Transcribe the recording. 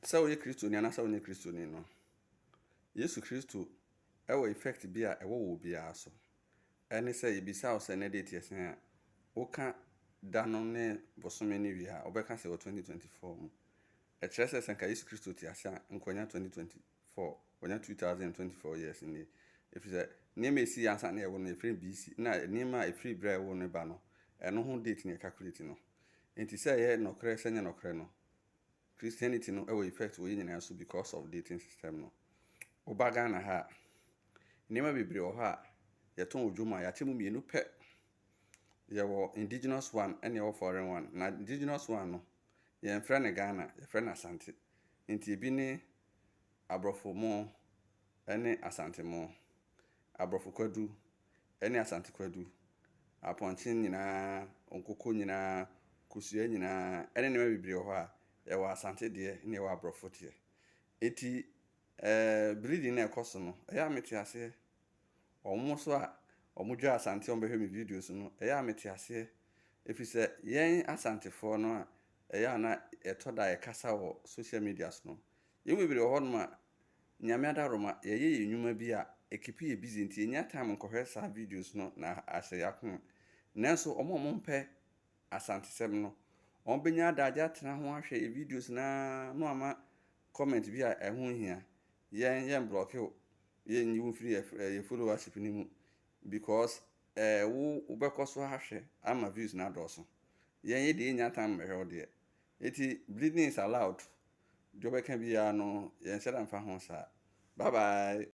So ye Kristo ni anasa onye Kristo ni no. Yesu Kristo ewo effect bi a ewo wo bia so. Ene say ebisa o say na date yesen a woka da no ne bosome ni wi a obeka say 2024 mu. E kire say senka Yesu Kristo ti ase a nkonya 2024, onya 2024 years ni. If say name esi ansa na ewo no efrem BC na name a efri bra ewo no ba no eno ho date ni calculate no. Enti say ye nokre senya nokre no. Christianity no ewo effect wo nyina so because of dating system no. Obaga na ha nima bebre o ha yeton odwuma ya temu mienu pe ye wo indigenous one and ye foreign one na indigenous one no ye mfra ne Ghana ye frɛ na Asante nti bi ne abrofo mo ene Asante mo abrofo kwadu ene Asante kwadu aponchin nyina onkoko nyina kusua nyina ene nima bebre o ha ye wo Asante de ne ye wo abrofo de eti breeding na ekoso no eya meti ase omo so a omo dwa Asante on behwe me videos no eya meti ase efise yen Asantefo no a eya na etoda ye kasa wo social media no ye bebere ho no ma nyame adaroma ye enwuma bi a ekipi ye busy nti enya time nkohwe sa videos no na ase yakon nanso omo mpe Asante sem no on benya adaja tena ho ahwe ye videos na no ama comment bi a ehun hia yen block you yen you free your followership ni mu because wo ubekoso ahwe ama views na doso yen ye de enya time mehwe de eti bleeding is allowed do be kan bi ya no yen sheda mfa ho sa bye bye.